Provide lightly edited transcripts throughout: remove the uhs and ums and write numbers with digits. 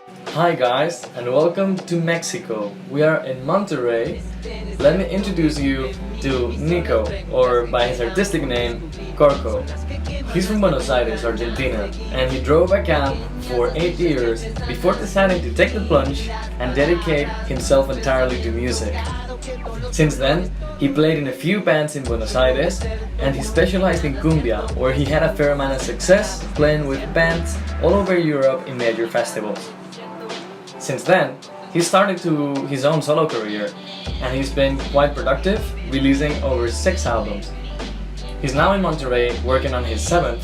Hi guys, and welcome to Mexico. We are in Monterrey. Let me introduce you to Nico, or by his artistic name, Corco. He's from Buenos Aires, Argentina, and he drove a cab for 8 years before deciding to take the plunge and dedicate himself entirely to music. Since then, he played in a few bands in Buenos Aires, and he specialized in cumbia, where he had a fair amount of success playing with bands all over Europe in major festivals. Since then, he started to his own solo career, and he's been quite productive, releasing over 6 albums. He's now in Monterrey working on his 7th,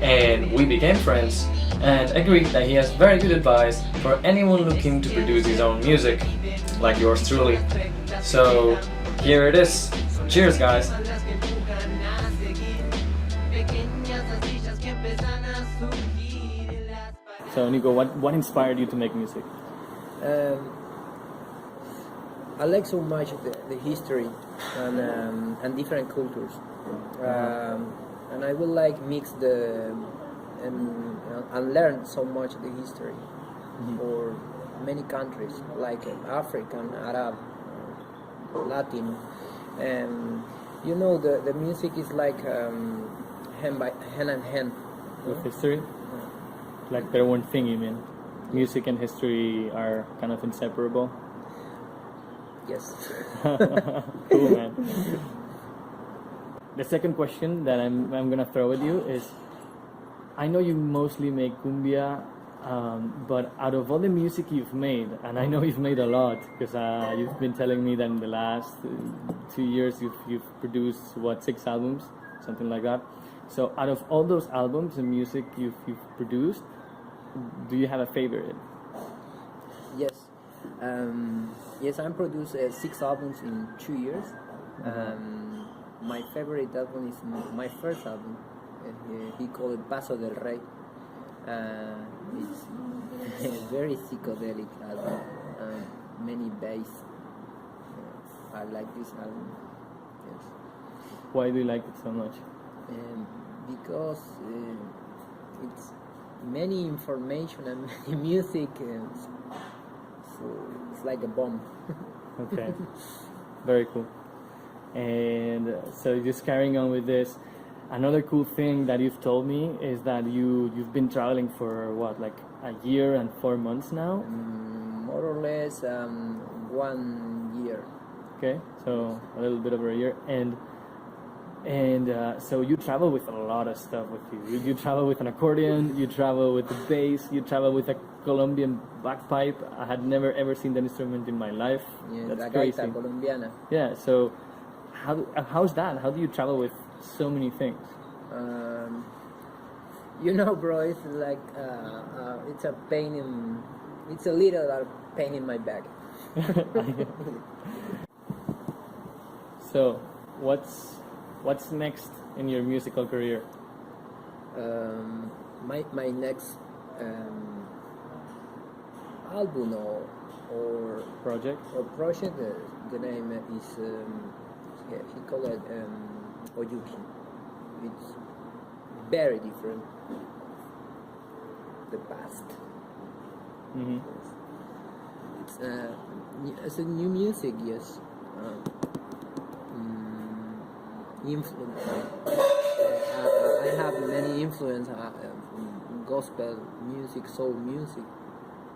and we became friends and agreed that he has very good advice for anyone looking to produce his own music, like yours truly. So, here it is. Cheers, guys! So Nico, what inspired you to make music? Um, I like so much the history and different cultures, and I would like mix and learn so much the history for many countries like African, Arab, Latin, and the music is like hand in hand With history? Like they're one thing, you mean? Music and history are kind of inseparable? Yes. Cool, man. The second question that I'm gonna throw at you is, I know you mostly make cumbia, but out of all the music you've made, and I know you've made a lot, because you've been telling me that in the last 2 years you've produced 6 albums, something like that. So out of all those albums and music you've produced, do you have a favorite? Yes. Yes, I produced 6 albums in 2 years. My favorite album is my first album. He called it Paso del Rey. It's a very psychedelic album. Many bass. I like this album. Yes. Why do you like it so much? Because it's many information and many music, so it's like a bomb. Okay, very cool. And so just carrying on with this, another cool thing that you've told me is that you've been traveling for like a year and 4 months now? More or less 1 year. Okay, so a little bit over a year. And so you travel with a lot of stuff with you. You travel with an accordion, you travel with the bass, you travel with a Colombian bagpipe. I had never ever seen that instrument in my life. Yeah, that's la crazy. gaita colombiana. Yeah, so how's that? How do you travel with so many things? Bro, it's like it's a little pain in my back. So, what's next in your musical career? My next album or Project? the name is he called it Oyuki. It's very different. The past. Mm-hmm. It's a new music, yes. Influence. I have many influence. Gospel music, soul music.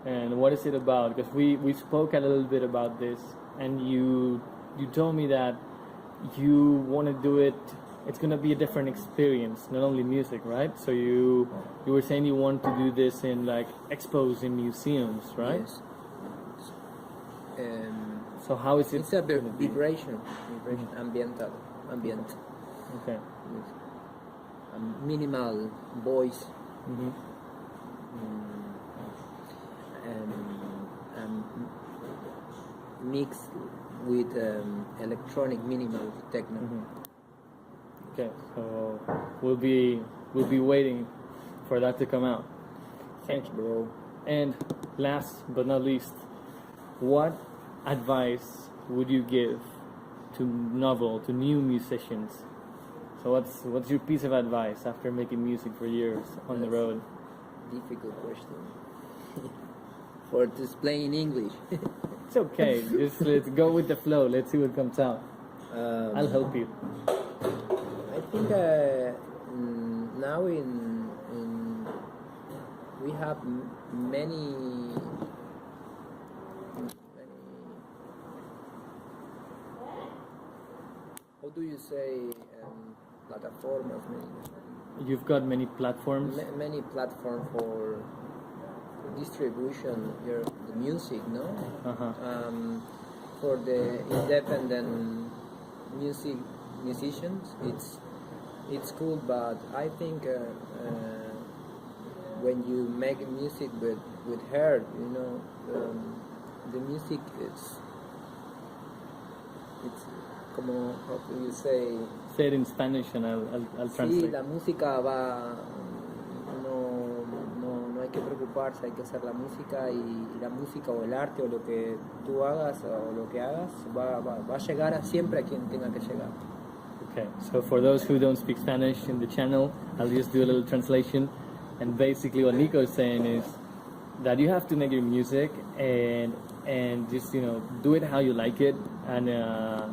And what is it about? Because we spoke a little bit about this, and you told me that you want to do it. It's gonna be a different experience, not only music, right? So you were saying you want to do this in like expos in museums, right? Yes. So how is it? It's a vibration, ambient. Okay. Yes. Minimal voice. Mm-hmm. And mixed with electronic minimal techno. Mm-hmm. Okay, so we'll be waiting for that to come out. Thanks, bro. And last but not least, what advice would you give to new musicians? So what's your piece of advice after making music for years on the road? Difficult question. for to explain in English. It's okay. Just let's go with the flow. Let's see what comes out. I'll help you. I think now in we have many how do you say plataformas, You've got many platforms. many platform for distribution your the music, no? For the independent musicians, it's cool, but I think when you make music with heart, you know, the music it's como, how do you say? Say it in Spanish and I'll Sí, translate. la música va, no hay que preocuparse, hay que hacer la música y la música o el arte o lo que tú hagas o lo que hagas va a llegar siempre a quien tenga que llegar. Okay, so for those who don't speak Spanish in the channel, I'll just do a little translation. And basically what Nico is saying is that you have to make your music and just, you know, do it how you like it, and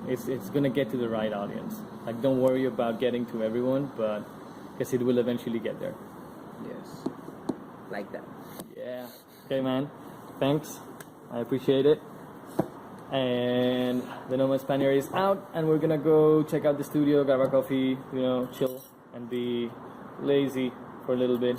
it's gonna get to the right audience. Like, don't worry about getting to everyone, but because it will eventually get there. Yes, like that. Yeah. Okay, man. Thanks. I appreciate it. And the Nomad Spaniard is out, and we're gonna go check out the studio, grab our coffee, you know, chill, and be lazy for a little bit.